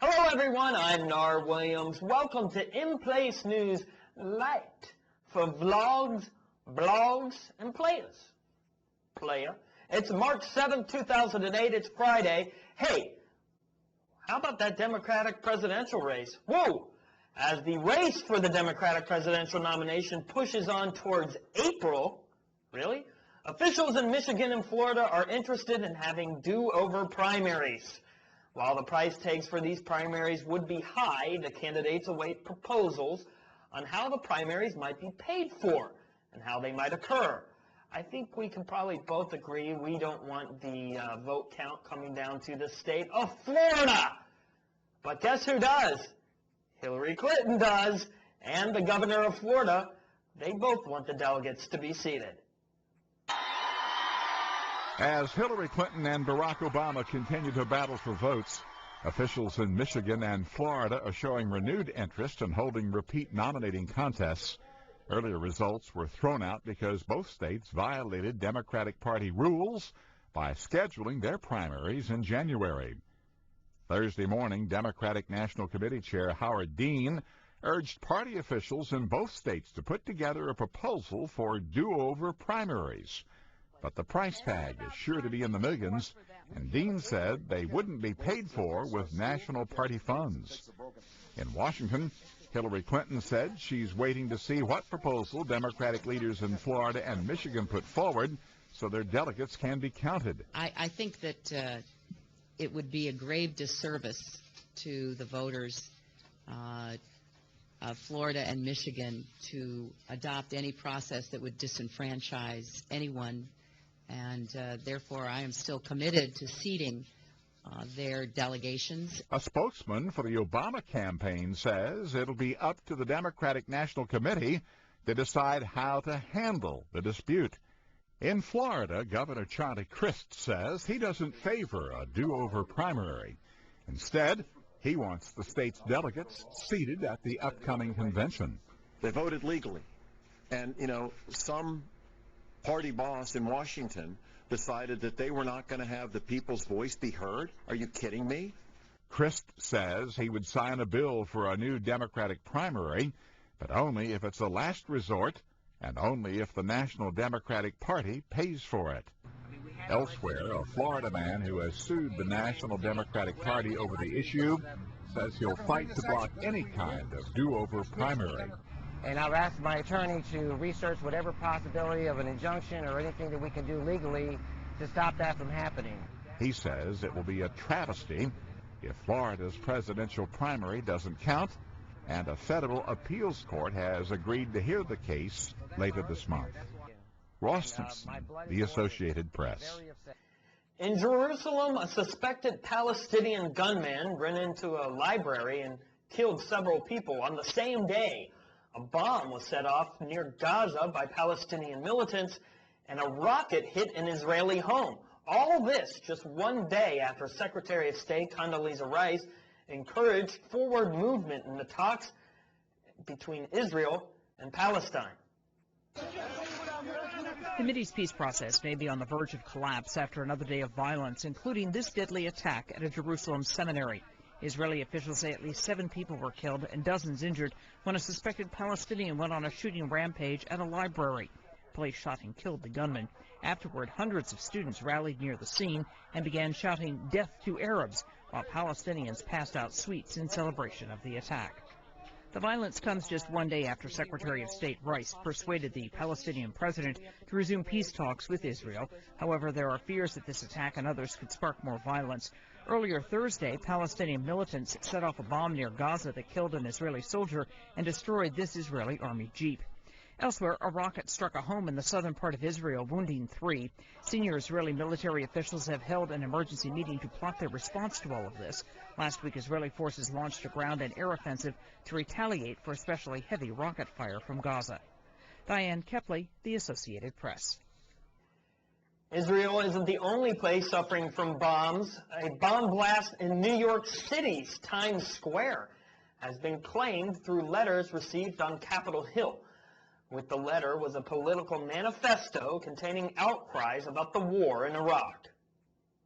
Hello everyone, I'm Nar Williams. Welcome to In Place News Light for vlogs, blogs, and players. Player. It's March 7th, 2008. It's Friday. Hey, how about that Democratic presidential race? Whoa! As the race for the Democratic presidential nomination pushes on towards April, really? Officials in Michigan and Florida are interested in having do-over primaries. While the price tags for these primaries would be high, the candidates await proposals on how the primaries might be paid for and how they might occur. I think we can probably both agree we don't want the vote count coming down to the state of Florida. But guess who does? Hillary Clinton does, and the governor of Florida. They both want the delegates to be seated. As Hillary Clinton and Barack Obama continue to battle for votes, officials in Michigan and Florida are showing renewed interest in holding repeat nominating contests. Earlier results were thrown out because both states violated Democratic Party rules by scheduling their primaries in January. Thursday morning, Democratic National Committee Chair Howard Dean urged party officials in both states to put together a proposal for do-over primaries. But the price tag is sure to be in the millions, and Dean said they wouldn't be paid for with national party funds. In Washington, Hillary Clinton said she's waiting to see what proposal Democratic leaders in Florida and Michigan put forward so their delegates can be counted. I think that it would be a grave disservice to the voters of Florida and Michigan to adopt any process that would disenfranchise anyone. And therefore, I am still committed to seating their delegations. A spokesman for the Obama campaign says it'll be up to the Democratic National Committee to decide how to handle the dispute. In Florida, Governor Charlie Crist says he doesn't favor a do-over primary. Instead, he wants the state's delegates seated at the upcoming convention. They voted legally. And, some party boss in Washington decided that they were not going to have the people's voice be heard? Are you kidding me? Crist says he would sign a bill for a new Democratic primary, but only if it's a last resort and only if the National Democratic Party pays for it. Elsewhere, a Florida man who has sued the National Democratic Party over the issue says he'll fight to block any kind of do-over primary. And I've asked my attorney to research whatever possibility of an injunction or anything that we can do legally to stop that from happening. He says it will be a travesty if Florida's presidential primary doesn't count, and a federal appeals court has agreed to hear the case later this month. Ross Simpson, The Associated Press. In Jerusalem, a suspected Palestinian gunman ran into a library and killed several people on the same day. A bomb was set off near Gaza by Palestinian militants, and a rocket hit an Israeli home. All this just one day after Secretary of State Condoleezza Rice encouraged forward movement in the talks between Israel and Palestine. The Mideast peace process may be on the verge of collapse after another day of violence, including this deadly attack at a Jerusalem seminary. Israeli officials say at least 7 people were killed and dozens injured when a suspected Palestinian went on a shooting rampage at a library. Police shot and killed the gunman. Afterward, hundreds of students rallied near the scene and began shouting "Death to Arabs," while Palestinians passed out sweets in celebration of the attack. The violence comes just one day after Secretary of State Rice persuaded the Palestinian president to resume peace talks with Israel. However, there are fears that this attack and others could spark more violence. Earlier Thursday, Palestinian militants set off a bomb near Gaza that killed an Israeli soldier and destroyed this Israeli army jeep. Elsewhere, a rocket struck a home in the southern part of Israel, wounding 3. Senior Israeli military officials have held an emergency meeting to plot their response to all of this. Last week, Israeli forces launched a ground and air offensive to retaliate for especially heavy rocket fire from Gaza. Diane Kepley, The Associated Press. Israel isn't the only place suffering from bombs. A bomb blast in New York City's Times Square has been claimed through letters received on Capitol Hill. With the letter was a political manifesto containing outcries about the war in Iraq.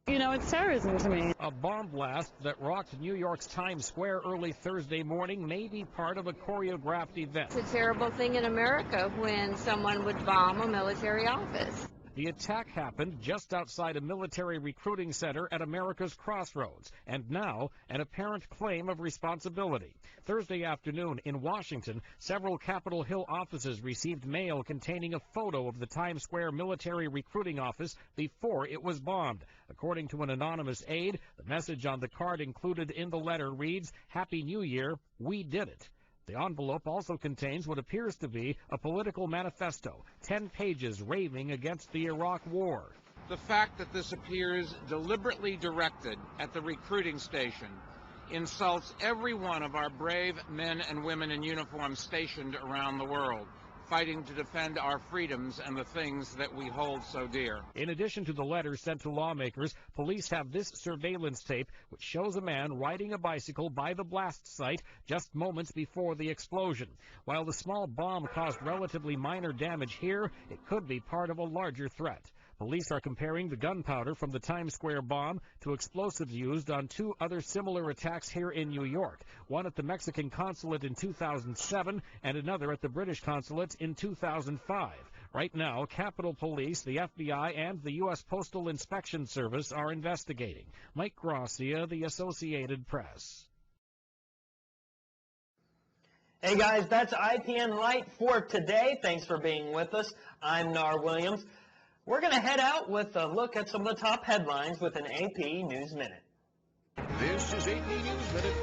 You know, it's terrorism to me. A bomb blast that rocked New York's Times Square early Thursday morning may be part of a choreographed event. It's a terrible thing in America when someone would bomb a military office. The attack happened just outside a military recruiting center at America's Crossroads, and now an apparent claim of responsibility. Thursday afternoon in Washington, several Capitol Hill offices received mail containing a photo of the Times Square military recruiting office before it was bombed. According to an anonymous aide, the message on the card included in the letter reads, "Happy New Year, we did it." The envelope also contains what appears to be a political manifesto, 10 pages raving against the Iraq War. The fact that this appears deliberately directed at the recruiting station insults every one of our brave men and women in uniform stationed around the world, fighting to defend our freedoms and the things that we hold so dear. In addition to the letters sent to lawmakers, police have this surveillance tape which shows a man riding a bicycle by the blast site just moments before the explosion. While the small bomb caused relatively minor damage here, it could be part of a larger threat. Police are comparing the gunpowder from the Times Square bomb to explosives used on two other similar attacks here in New York, one at the Mexican consulate in 2007 and another at the British consulate in 2005. Right now, Capitol Police, the FBI, and the U.S. Postal Inspection Service are investigating. Mike Gracia, The Associated Press. Hey guys, that's IPN Light for today. Thanks for being with us. I'm Nar Williams. We're going to head out with a look at some of the top headlines with an AP News Minute. This is AP News Minute.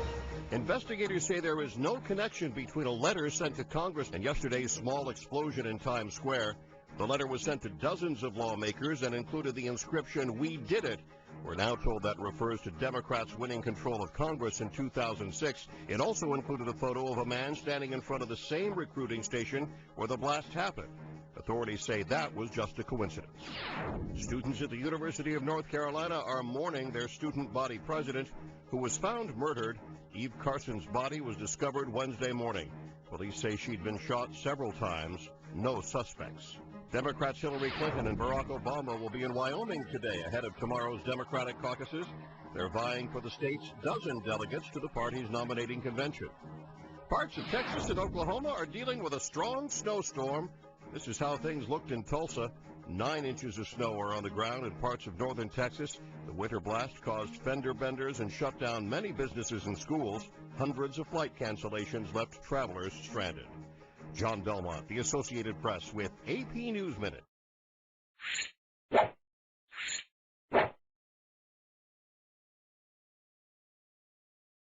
Investigators say there is no connection between a letter sent to Congress and yesterday's small explosion in Times Square. The letter was sent to dozens of lawmakers and included the inscription, "We did it." We're now told that refers to Democrats winning control of Congress in 2006. It also included a photo of a man standing in front of the same recruiting station where the blast happened. Authorities say that was just a coincidence. Students at the University of North Carolina are mourning their student body president, who was found murdered. Eve Carson's body was discovered Wednesday morning. Police say she'd been shot several times. No suspects. Democrats Hillary Clinton and Barack Obama will be in Wyoming today ahead of tomorrow's Democratic caucuses. They're vying for the state's dozen delegates to the party's nominating convention. Parts of Texas and Oklahoma are dealing with a strong snowstorm. This is how things looked in Tulsa. 9 inches of snow are on the ground in parts of northern Texas. The winter blast caused fender benders and shut down many businesses and schools. Hundreds of flight cancellations left travelers stranded. John Belmont, The Associated Press, with AP News Minute.